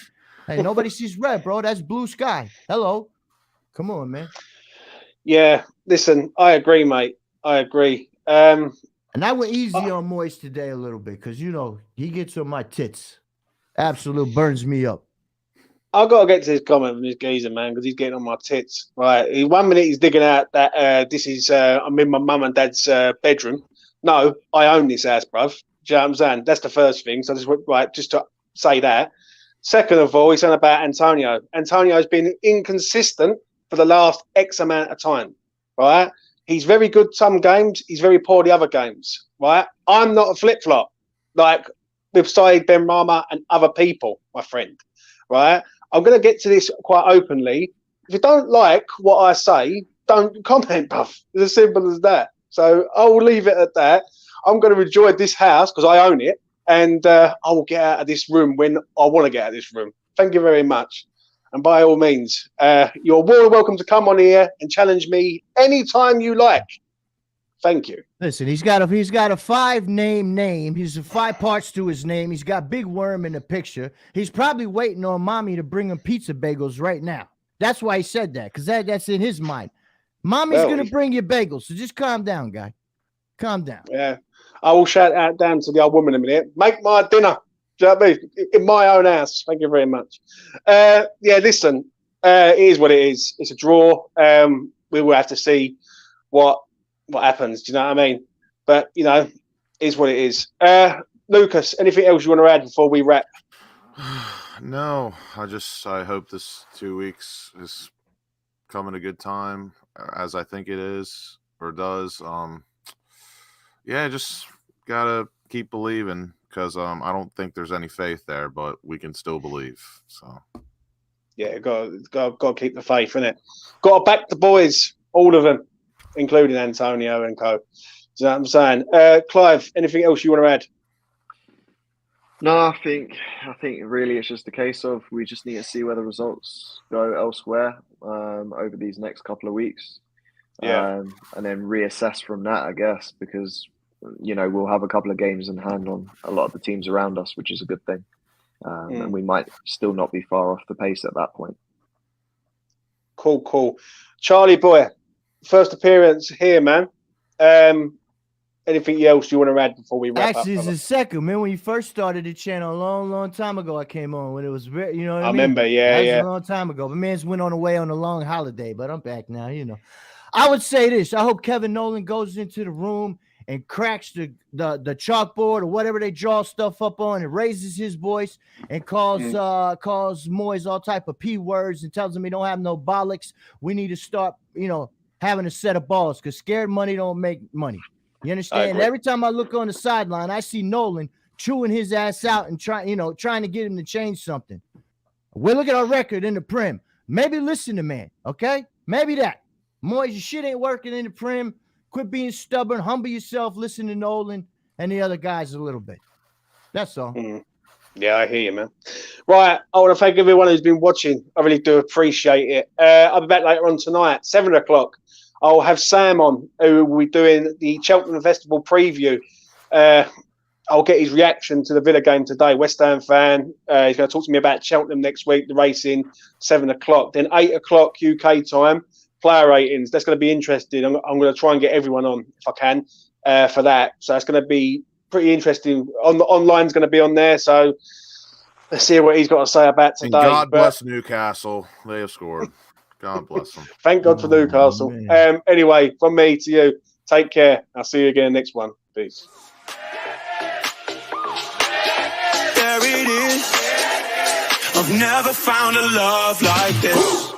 S3: Hey, nobody sees red, bro. That's blue sky. Hello. Come on, man.
S2: Yeah. Listen, I agree, mate. I agree.
S3: And I went easy on Moyes today a little bit because, he gets on my tits. Absolute burns me up.
S2: I've got to get to this comment from this geezer, man, because he's getting on my tits. Right. 1 minute he's digging out that this is I'm in my mum and dad's bedroom. no, I own this house, bruv. Do you know what I'm saying? That's the first thing. So I just went, right, just to say that. Second of all, he's on about Antonio. Antonio's been inconsistent for the last X amount of time, right? He's very good some games. He's very poor the other games, right? I'm not a flip-flop like with Saeed Benrahma and other people, my friend, right? I'm going to get to this quite openly. If you don't like what I say, don't comment, bruv. It's as simple as that. So I will leave it at that. I'm going to enjoy this house because I own it, and I will get out of this room when I want to get out of this room. Thank you very much. And by all means, you're more than welcome to come on here and challenge me anytime you like. Thank you.
S3: Listen, he's got a 5-name name. He's 5 parts to his name. He's got Big Worm in the picture. He's probably waiting on mommy to bring him pizza bagels right now. That's why he said that, because that's in his mind. Mommy's going to bring you bagels, so just calm down, guy. Calm down.
S2: Yeah. I will shout out down to the old woman in a minute. Make my dinner. Do you know what I mean? In my own house. Thank you very much. Yeah, listen, it is what it is. It's a draw. We will have to see what happens. Do you know what I mean? But, you know, it is what it is. Lucas, anything else you want to add before we wrap?
S4: No, I hope this 2 weeks is coming a good time, as I think it is or does. Yeah, just gotta keep believing, because I don't think there's any faith there, but we can still believe. So
S2: yeah, got to keep the faith, innit? Got to back the boys, all of them, including Antonio and co. Do you know what I'm saying? Clive, anything else you want to add?
S5: No, I think really it's just a case of we just need to see where the results go elsewhere over these next couple of weeks.
S2: Yeah.
S5: And then reassess from that, I guess, because, you know, we'll have a couple of games in hand on a lot of the teams around us, which is a good thing. And we might still not be far off the pace at that point.
S2: Cool. Charlie boy, first appearance here, man. Anything else you want to add before we wrap up?
S3: Actually, it's the second, man. When you first started the channel a long time ago, I came on when it was very, you know what I mean?
S2: Remember, yeah.
S3: A long time ago. But man's went on away on a long holiday, but I'm back now, you know. I would say this. I hope Kevin Nolan goes into the room and cracks the chalkboard or whatever they draw stuff up on and raises his voice and calls Moyes all type of P words and tells him he don't have no bollocks. We need to start, you know, having a set of balls, because scared money don't make money. You understand? Every time I look on the sideline, I see Nolan chewing his ass out and trying to get him to change something. We look at our record in the Prem. Maybe listen to man, okay? Maybe that. Moyes, your shit ain't working in the Prem. Quit being stubborn. Humble yourself. Listen to Nolan and the other guys a little bit. That's all.
S2: Yeah, I hear you, man. Right, I want to thank everyone who's been watching. I really do appreciate it. I'll be back later on tonight, 7 o'clock. I'll have Sam on, who will be doing the Cheltenham Festival preview. I'll get his reaction to the Villa game today. West Ham fan. He's going to talk to me about Cheltenham next week, the racing, 7 o'clock. Then 8 o'clock UK time, player ratings. That's going to be interesting. I'm going to try and get everyone on, if I can, for that. So it's going to be pretty interesting. Online's going to be on there. So let's see what he's got to say about today.
S4: And God bless Newcastle. They have scored. God bless them.
S2: Thank God for Newcastle. Anyway, from me to you, take care. I'll see you again next one. Peace.
S1: There it is. I've never found a love like this.